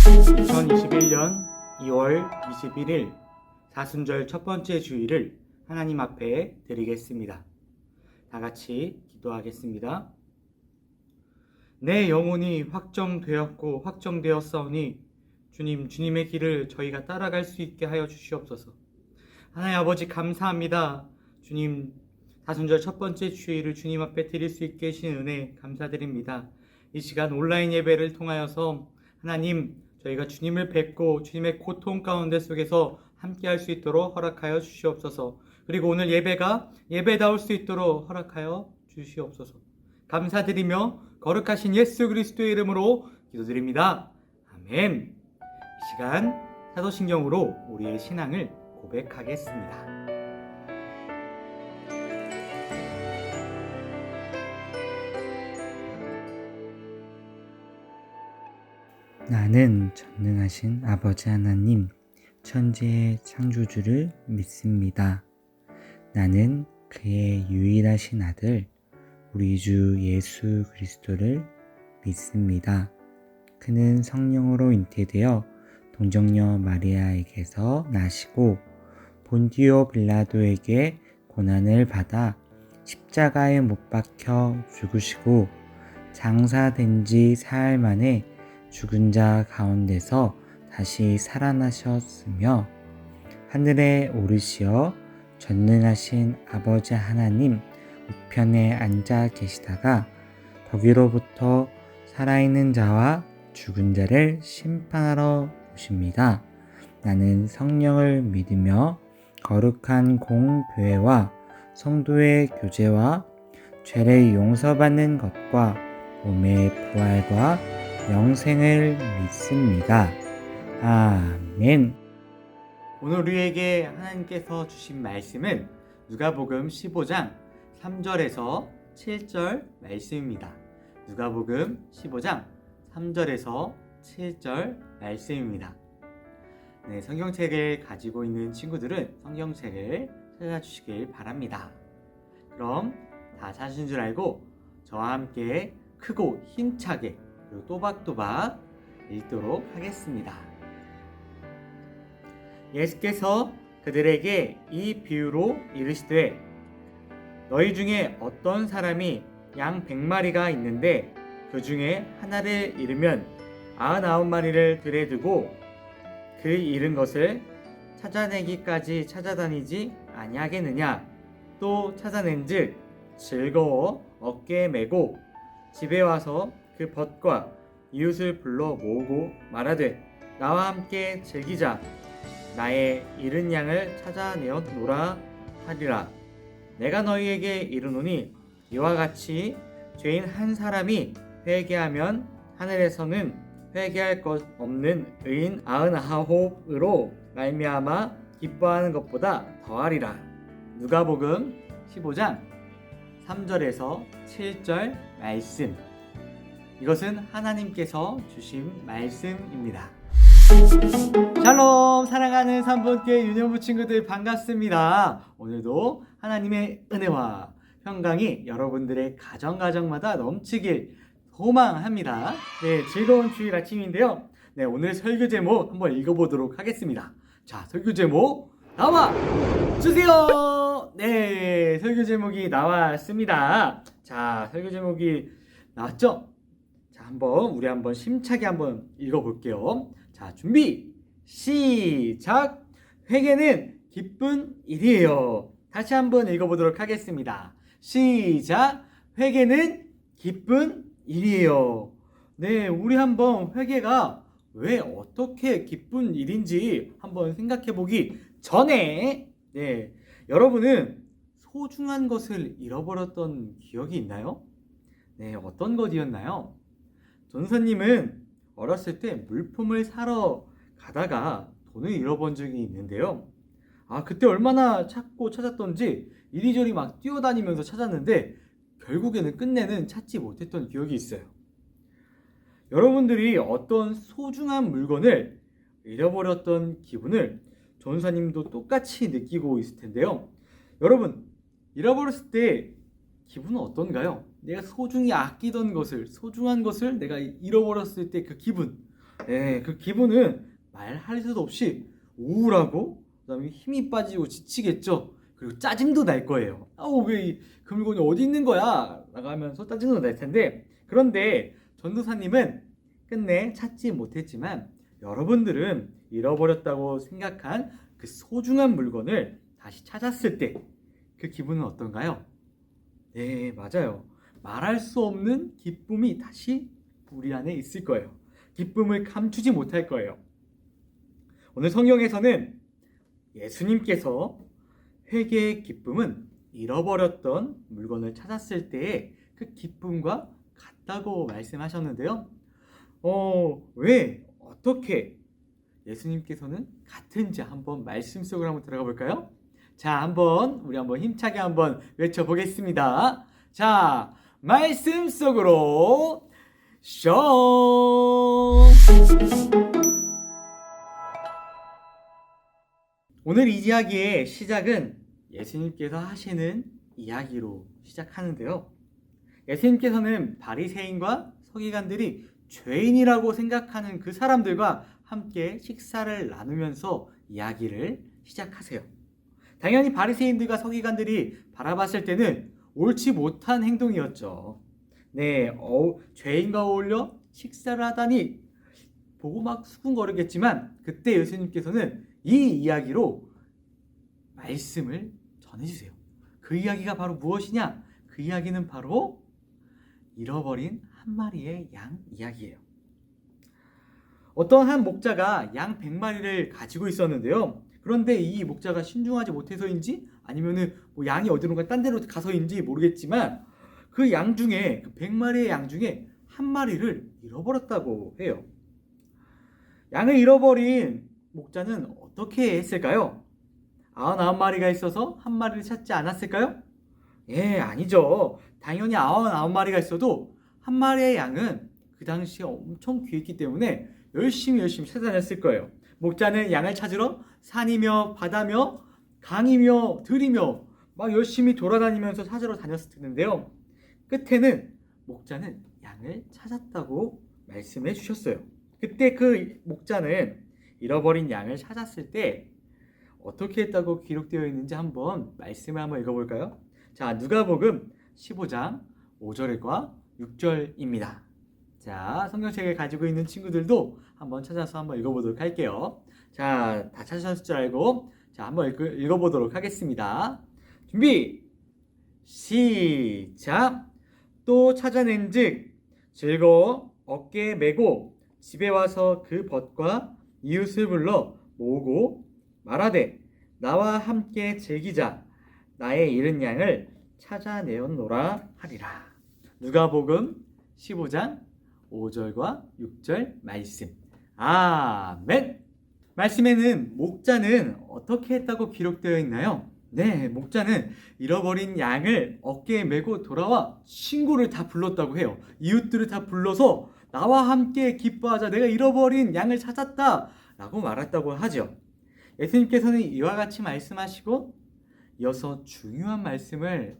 2021년 2월 21일 사순절 첫 번째 주일을 하나님 앞에 드리겠습니다. 다 같이 기도하겠습니다. 내 영혼이 확정되었고 확정되었사오니 주님의 길을 저희가 따라갈 수 있게 하여 주시옵소서. 하나님 아버지 감사합니다. 주님, 사순절 첫 번째 주일을 주님 앞에 드릴 수 있게 해주신 은혜 감사드립니다. 이 시간 온라인 예배를 통하여서 하나님, 저희가 주님을 뵙고 주님의 고통 가운데 속에서 함께 할 수 있도록 허락하여 주시옵소서. 그리고 오늘 예배가 예배다울 수 있도록 허락하여 주시옵소서. 감사드리며 거룩하신 예수 그리스도의 이름으로 기도드립니다. 아멘. 이 시간 사도신경으로 우리의 신앙을 고백하겠습니다. 나는 전능하신 아버지 하나님, 천지의 창조주를 믿습니다. 나는 그의 유일하신 아들, 우리 주 예수 그리스도를 믿습니다. 그는 성령으로 잉태되어 동정녀 마리아에게서 나시고 본디오 빌라도에게 고난을 받아 십자가에 못 박혀 죽으시고 장사된 지 사흘 만에 죽은 자 가운데서 다시 살아나셨으며 하늘에 오르시어 전능하신 아버지 하나님 우편에 앉아 계시다가 거기로부터 살아있는 자와 죽은 자를 심판하러 오십니다. 나는 성령을 믿으며 거룩한 공교회와 성도의 교제와 죄를 용서받는 것과 몸의 부활과 영생을 믿습니다. 아멘. 오늘 우리에게 하나님께서 주신 말씀은 누가복음 15장 3절에서 7절 말씀입니다. 누가복음 15장 3절에서 7절 말씀입니다. 네, 성경책을 가지고 있는 친구들은 성경책을 찾아주시길 바랍니다. 그럼 다 찾으신 줄 알고 저와 함께 크고 힘차게 그리고 또박또박 읽도록 하겠습니다. 예수께서 그들에게 이 비유로 이르시되 너희 중에 어떤 사람이 양 100마리가 있는데 그 중에 하나를 잃으면 99마리를 들에 두고 그 잃은 것을 찾아내기까지 찾아다니지 아니하겠느냐. 또 찾아낸즉 즐거워 어깨에 메고 집에 와서 그 벗과 이웃을 불러 모으고 말하되 나와 함께 즐기자. 나의 잃은 양을 찾아내었노라 하리라. 내가 너희에게 이르노니 이와 같이 죄인 한 사람이 회개하면 하늘에서는 회개할 것 없는 의인 99으로 말미암아 기뻐하는 것보다 더하리라. 누가복음 15장 3절에서 7절 말씀. 이것은 하나님께서 주신 말씀입니다. 샬롬, 사랑하는 3분교회 유년부 친구들 반갑습니다. 오늘도 하나님의 은혜와 평강이 여러분들의 가정마다 넘치길 소망합니다. 네, 즐거운 주일 아침인데요. 네, 오늘 설교 제목 한번 읽어보도록 하겠습니다. 자, 설교 제목 나와 주세요. 네, 설교 제목이 나왔습니다. 자, 설교 제목이 나왔죠? 자, 우리 한번 심차게 한번 읽어볼게요. 자, 준비 시작. 회개는 기쁜 일이에요. 다시 한번 읽어보도록 하겠습니다. 시작. 회개는 기쁜 일이에요. 네, 우리 한번 회개가 왜 어떻게 기쁜 일인지 한번 생각해 보기 전에, 네, 여러분은 소중한 것을 잃어버렸던 기억이 있나요? 네, 어떤 것이었나요? 전사님은 어렸을 때 물품을 사러 가다가 돈을 잃어본 적이 있는데요. 그때 얼마나 찾고 찾았던지 이리저리 막 뛰어다니면서 찾았는데 결국에는 끝내는 찾지 못했던 기억이 있어요. 여러분들이 어떤 소중한 물건을 잃어버렸던 기분을 전사님도 똑같이 느끼고 있을 텐데요. 여러분, 잃어버렸을 때 기분은 어떤가요? 내가 소중히 아끼던 것을, 소중한 것을 내가 잃어버렸을 때 그 기분, 네, 그 기분은 말할 수도 없이 우울하고 그다음에 힘이 빠지고 지치겠죠. 그리고 짜증도 날 거예요. 왜 그 물건이 어디 있는 거야? 라고 하면서 짜증도 날 텐데, 그런데 전도사님은 끝내 찾지 못했지만 여러분들은 잃어버렸다고 생각한 그 소중한 물건을 다시 찾았을 때 그 기분은 어떤가요? 네, 맞아요. 말할 수 없는 기쁨이 다시 우리 안에 있을 거예요. 기쁨을 감추지 못할 거예요. 오늘 성경에서는 예수님께서 회개의 기쁨은 잃어버렸던 물건을 찾았을 때의 그 기쁨과 같다고 말씀하셨는데요. 왜? 어떻게? 예수님께서는 같은지 한번 말씀 속으로 한번 들어가 볼까요? 자, 우리 한번 힘차게 한번 외쳐보겠습니다. 자, 말씀 속으로 숑! 오늘 이 이야기의 시작은 예수님께서 하시는 이야기로 시작하는데요. 예수님께서는 바리새인과 서기관들이 죄인이라고 생각하는 그 사람들과 함께 식사를 나누면서 이야기를 시작하세요. 당연히 바리새인들과 서기관들이 바라봤을 때는 옳지 못한 행동이었죠. 네, 죄인과 어울려 식사를 하다니 보고 막 수군거리겠지만 그때 예수님께서는 이 이야기로 말씀을 전해주세요. 그 이야기가 바로 무엇이냐? 그 이야기는 바로 잃어버린 한 마리의 양 이야기예요. 어떤 한 목자가 양 100마리를 가지고 있었는데요. 그런데 이 목자가 신중하지 못해서인지 아니면은 뭐 양이 어디론가 딴 데로 가서인지 모르겠지만 그 양 중에 그 100마리의 양 중에 한 마리를 잃어버렸다고 해요. 양을 잃어버린 목자는 어떻게 했을까요? 99마리가 있어서 한 마리를 찾지 않았을까요? 예, 아니죠. 당연히 99마리가 있어도 한 마리의 양은 그 당시에 엄청 귀했기 때문에 열심히 찾아냈을 거예요. 목자는 양을 찾으러 산이며 바다며 강이며 들이며 막 열심히 돌아다니면서 찾으러 다녔을 텐데요. 끝에는 목자는 양을 찾았다고 말씀해 주셨어요. 그때 그 목자는 잃어버린 양을 찾았을 때 어떻게 했다고 기록되어 있는지 한번 말씀을 한번 읽어볼까요? 자, 누가복음 15장 5절과 6절입니다. 자, 성경책을 가지고 있는 친구들도 한번 찾아서 한번 읽어보도록 할게요. 자, 다 찾으셨을 줄 알고 자, 한번 읽어보도록 하겠습니다. 준비! 시작! 또 찾아낸즉 즐거워 어깨에 메고 집에 와서 그 벗과 이웃을 불러 모으고 말하되 나와 함께 즐기자 나의 잃은 양을 찾아내었노라 하리라. 누가복음 15장 5절과 6절 말씀. 아멘. 말씀에는 목자는 어떻게 했다고 기록되어 있나요? 네, 목자는 잃어버린 양을 어깨에 메고 돌아와 친구를 다 불렀다고 해요. 이웃들을 다 불러서 나와 함께 기뻐하자. 내가 잃어버린 양을 찾았다 라고 말했다고 하죠. 예수님께서는 이와 같이 말씀하시고 이어서 중요한 말씀을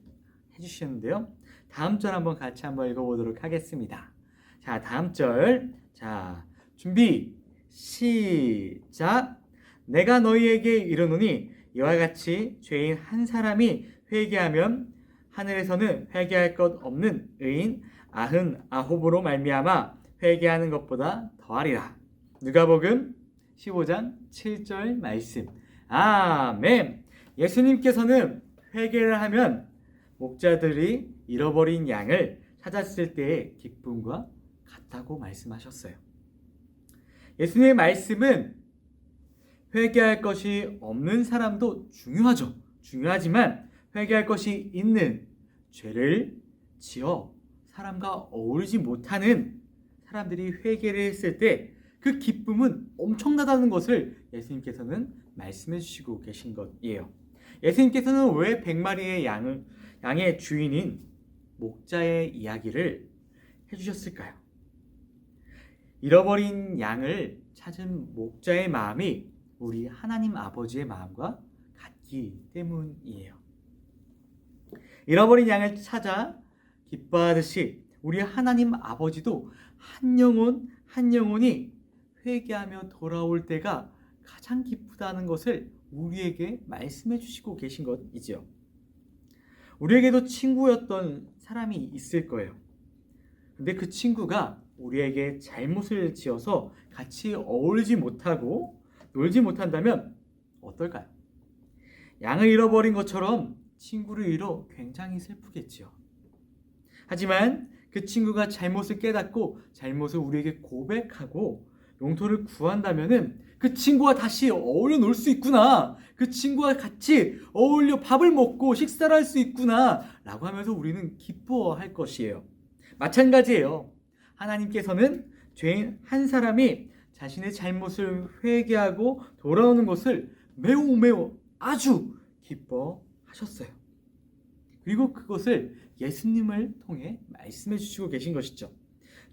해주시는데요. 다음 절 한번 같이 한번 읽어보도록 하겠습니다. 자, 다음 절. 자, 준비 시작. 내가 너희에게 이르노니 이와 같이 죄인 한 사람이 회개하면 하늘에서는 회개할 것 없는 의인 99으로 말미암아 회개하는 것보다 더하리라. 누가복음 15장 7절 말씀. 아멘. 예수님께서는 회개를 하면 목자들이 잃어버린 양을 찾았을 때의 기쁨과 같다고 말씀하셨어요. 예수님의 말씀은 회개할 것이 없는 사람도 중요하죠. 중요하지만 회개할 것이 있는 죄를 지어 사람과 어울리지 못하는 사람들이 회개를 했을 때 그 기쁨은 엄청나다는 것을 예수님께서는 말씀해 주시고 계신 것이에요. 예수님께서는 왜 100마리의 양의 주인인 목자의 이야기를 해주셨을까요? 잃어버린 양을 찾은 목자의 마음이 우리 하나님 아버지의 마음과 같기 때문이에요. 잃어버린 양을 찾아 기뻐하듯이 우리 하나님 아버지도 한 영혼이 회개하며 돌아올 때가 가장 기쁘다는 것을 우리에게 말씀해 주시고 계신 것이죠. 우리에게도 친구였던 사람이 있을 거예요. 근데 그 친구가 우리에게 잘못을 지어서 같이 어울리지 못하고 놀지 못한다면 어떨까요? 양을 잃어버린 것처럼 친구를 잃어 굉장히 슬프겠지요. 하지만 그 친구가 잘못을 깨닫고 잘못을 우리에게 고백하고 용서를 구한다면은 그 친구와 다시 어울려 놀 수 있구나. 그 친구와 같이 어울려 밥을 먹고 식사를 할 수 있구나. 라고 하면서 우리는 기뻐할 것이에요. 마찬가지예요. 하나님께서는 죄인 한 사람이 자신의 잘못을 회개하고 돌아오는 것을 매우 아주 기뻐하셨어요. 그리고 그것을 예수님을 통해 말씀해 주시고 계신 것이죠.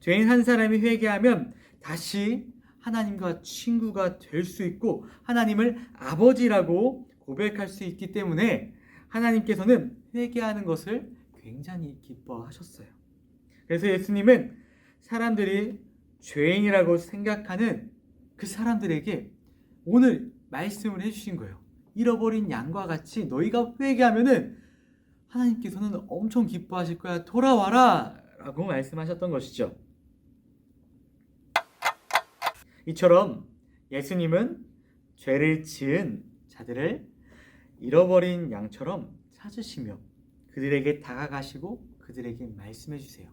죄인 한 사람이 회개하면 다시 하나님과 친구가 될 수 있고 하나님을 아버지라고 고백할 수 있기 때문에 하나님께서는 회개하는 것을 굉장히 기뻐하셨어요. 그래서 예수님은 사람들이 죄인이라고 생각하는 그 사람들에게 오늘 말씀을 해주신 거예요. 잃어버린 양과 같이 너희가 회개하면은 하나님께서는 엄청 기뻐하실 거야. 돌아와라 라고 말씀하셨던 것이죠. 이처럼 예수님은 죄를 지은 자들을 잃어버린 양처럼 찾으시며 그들에게 다가가시고 그들에게 말씀해 주세요.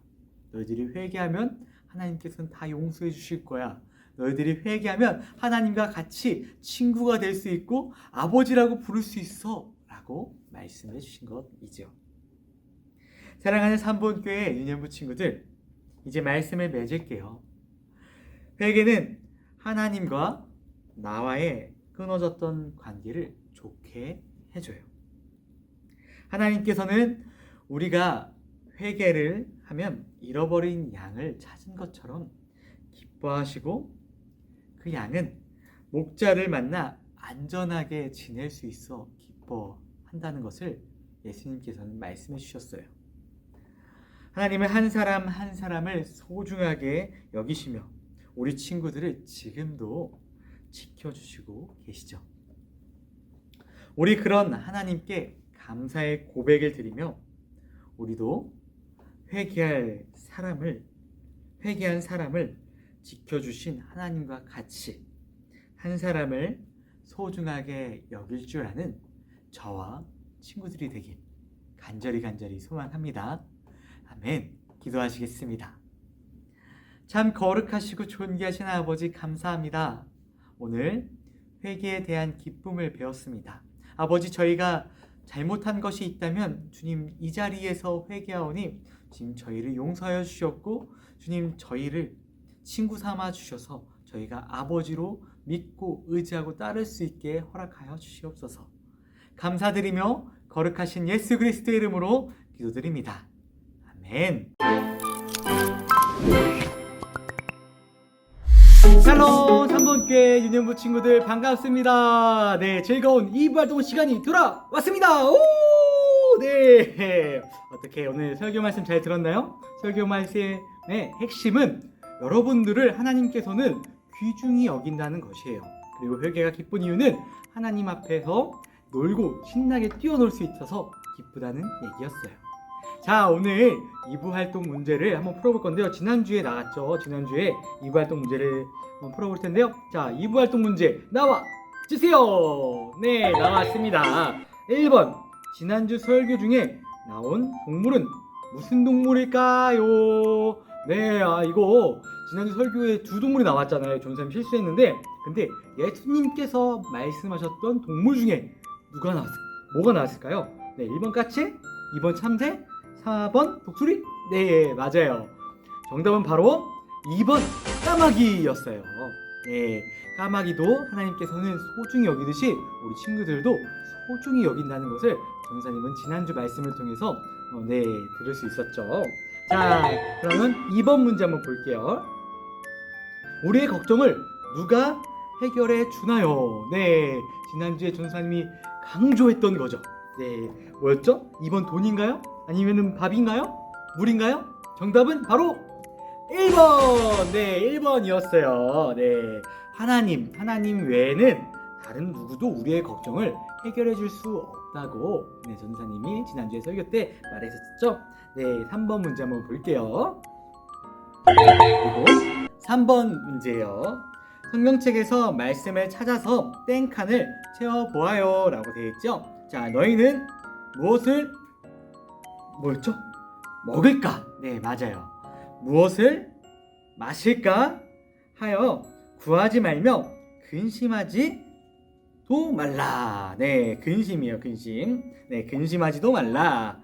너희들이 회개하면 하나님께서는 다 용서해 주실 거야 너희들이 회개하면 하나님과 같이 친구가 될 수 있고 아버지라고 부를 수 있어 라고 말씀해 주신 것이죠. 사랑하는 삼본교회 유년부 친구들, 이제 말씀을 맺을게요. 회개는 하나님과 나와의 끊어졌던 관계를 좋게 해줘요. 하나님께서는 우리가 회개를 하면 잃어버린 양을 찾은 것처럼 기뻐하시고, 그 양은 목자를 만나 안전하게 지낼 수 있어 기뻐한다는 것을 예수님께서는 말씀해 주셨어요. 하나님은 한 사람 한 사람을 소중하게 여기시며 우리 친구들을 지금도 지켜주시고 계시죠. 우리 그런 하나님께 감사의 고백을 드리며 우리도 회개한 사람을 지켜주신 하나님과 같이 한 사람을 소중하게 여길 줄 아는 저와 친구들이 되길 간절히 소망합니다. 아멘. 기도하시겠습니다. 참 거룩하시고 존귀하신 아버지, 감사합니다. 오늘 회개에 대한 기쁨을 배웠습니다. 아버지, 저희가 잘못한 것이 있다면 주님 이 자리에서 회개하오니 주님 저희를 용서하여 주셨고, 주님 저희를 친구 삼아 주셔서 저희가 아버지로 믿고 의지하고 따를 수 있게 허락하여 주시옵소서. 감사드리며 거룩하신 예수 그리스도의 이름으로 기도드립니다. 아멘. 샬롬 3번교회 유년부 친구들 반갑습니다. 네, 즐거운 2부 활동 시간이 돌아왔습니다. 오! 네. 어떻게 오늘 설교 말씀 잘 들었나요? 설교 말씀의 핵심은 여러분들을 하나님께서는 귀중히 여긴다는 것이에요. 그리고 회개가 기쁜 이유는 하나님 앞에서 놀고 신나게 뛰어놀 수 있어서 기쁘다는 얘기였어요. 자, 오늘 2부 활동 문제를 한번 풀어볼 건데요. 지난주에 나갔죠. 지난주에 2부 활동 문제를 한번 풀어볼 텐데요. 자, 2부 활동 문제 나와 주세요. 네, 나왔습니다. 1번, 지난주 설교 중에 나온 동물은 무슨 동물일까요? 네, 이거 지난주 설교에 두 동물이 나왔잖아요. 전사님 실수했는데, 근데 예수님께서 말씀하셨던 동물 중에 뭐가 나왔을까요? 네, 1번 까치, 2번 참새, 4번 독수리? 네, 맞아요. 정답은 바로 2번 까마귀였어요. 네, 까마귀도 하나님께서는 소중히 여기듯이 우리 친구들도 소중히 여긴다는 것을 전사님은 지난주 말씀을 통해서 들을 수 있었죠. 자, 그러면 2번 문제 한번 볼게요. 우리의 걱정을 누가 해결해 주나요? 네, 지난주에 전사님이 강조했던 거죠. 네, 뭐였죠? 2번 돈인가요? 아니면은 밥인가요? 물인가요? 정답은 바로 1번! 네, 1번이었어요. 네, 하나님 외에는 다른 누구도 우리의 걱정을 해결해 줄 수 없다고 전사님이 지난주에 설교 때 말했었죠. 네, 3번 문제 한번 볼게요. 그리고 3번 문제예요. 성경책에서 말씀을 찾아서 땡칸을 채워보아요 라고 되어 있죠. 자, 너희는 뭐였죠? 먹을까? 네, 맞아요. 무엇을 마실까 하여 구하지 말며 근심하지도 말라. 네, 근심이에요, 근심. 네, 근심하지도 말라.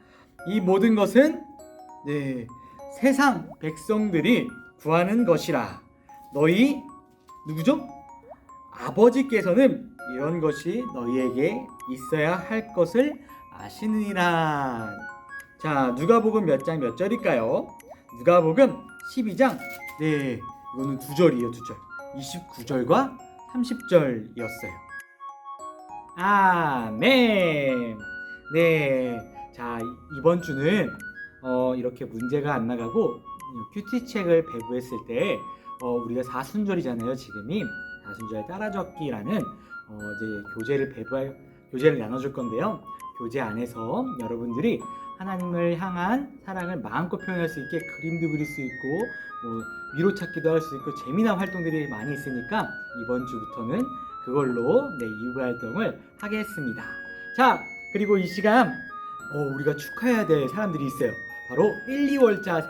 이 모든 것은 세상 백성들이 구하는 것이라. 너희 누구죠? 아버지께서는 이런 것이 너희에게 있어야 할 것을 아시느니라. 자, 누가복음 몇 장 몇 절일까요? 누가복음 12장, 네, 이거는 2절이에요, 2절. 29절과 30절이었어요. 아멘. 네, 자, 이번 주는 이렇게 문제가 안 나가고 큐티책을 배부했을 때 우리가 사순절이잖아요. 지금이 사순절 따라적기라는 이제 교재를 나눠줄 건데요. 교재 안에서 여러분들이 하나님을 향한 사랑을 마음껏 표현할 수 있게 그림도 그릴 수 있고 위로 찾기도 할 수 있고 재미난 활동들이 많이 있으니까 이번 주부터는 그걸로 이후 활동을 하겠습니다. 자, 그리고 이 시간 우리가 축하해야 될 사람들이 있어요. 바로 1, 2월자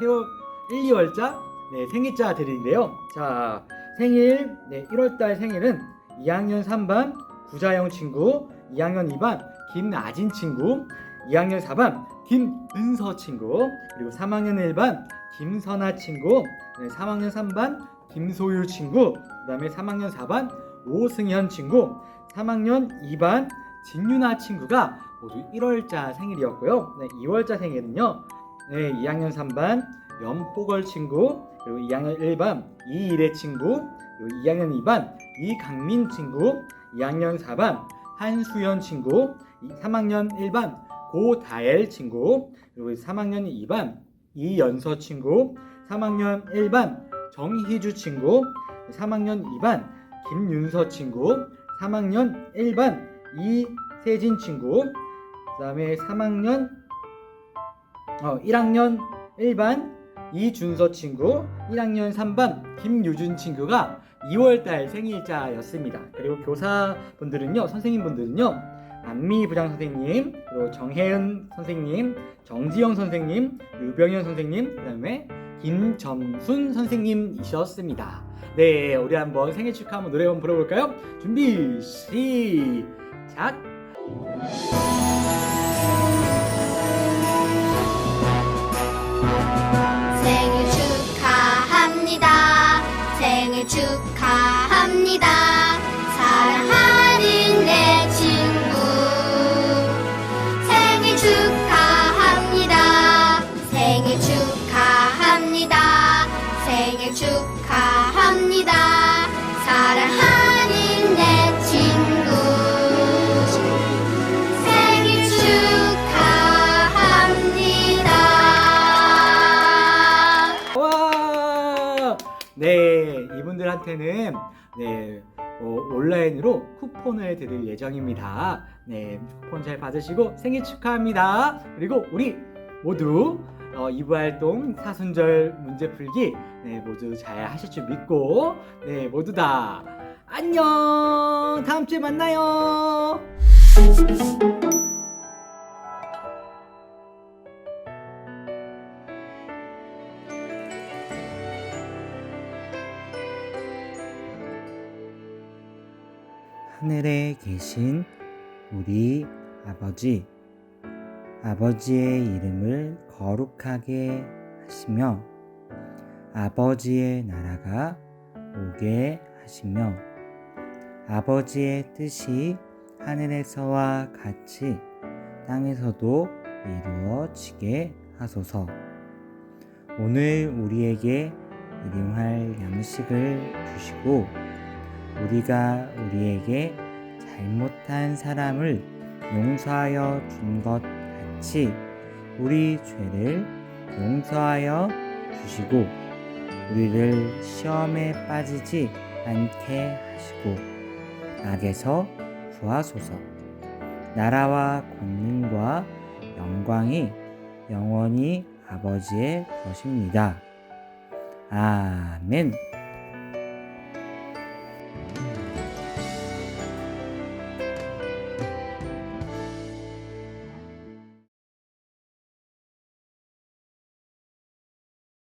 생일자들인데요. 자, 생일 1월달 생일은 2학년 3반 구자영 친구, 2학년 2반 김아진 친구, 2학년 4반 김은서 친구, 그리고 3학년 1반 김선아 친구, 3학년 3반 김소율 친구, 그 다음에 3학년 4반 오승현 친구, 3학년 2반 진윤아 친구가 모두 1월자 생일이었고요. 2월자 생일은요, 2학년 3반 염호걸 친구, 그리고 2학년 1반 이일의 친구, 그리고 2학년 2반 이강민 친구, 2학년 4반 한수연 친구, 3학년 1반 고다엘 친구, 그리고 3학년 2반 이연서 친구, 3학년 1반 정희주 친구, 3학년 2반 김윤서 친구, 3학년 1반 이세진 친구, 그 다음에 1학년 1반 이준서 친구, 1학년 3반 김유준 친구가 2월달 생일자였습니다. 그리고 교사분들은요, 선생님분들은요, 안미 부장 선생님, 그리고 정혜은 선생님, 정지영 선생님, 유병현 선생님, 그 다음에 김점순 선생님이셨습니다. 네, 우리 한번 생일 축하 한번 노래 한번 불러볼까요? 준비 시작. 생일 축하합니다. 생일 축하합니다. 사랑하는 내 친구 생일 축하합니다. 생일 축하합니다. 생일 축하합니다. 사랑하는 내 친구 생일 축하합니다. 와! 네, 이분들한테는 온라인으로 쿠폰을 드릴 예정입니다. 네, 쿠폰 잘 받으시고 생일 축하합니다. 그리고 우리 모두 2부 활동 사순절 문제 풀기 모두 잘 하실 줄 믿고 모두 다 안녕! 다음 주에 만나요! 하늘에 계신 우리 아버지, 아버지의 이름을 거룩하게 하시며 아버지의 나라가 오게 하시며 아버지의 뜻이 하늘에서와 같이 땅에서도 이루어지게 하소서. 오늘 우리에게 일용할 양식을 주시고 우리가 우리에게 잘못한 사람을 용서하여 준 것 같이 우리 죄를 용서하여 주시고 우리를 시험에 빠지지 않게 하시고 악에서 구하소서. 나라와 권능과 영광이 영원히 아버지의 것입니다. 아멘.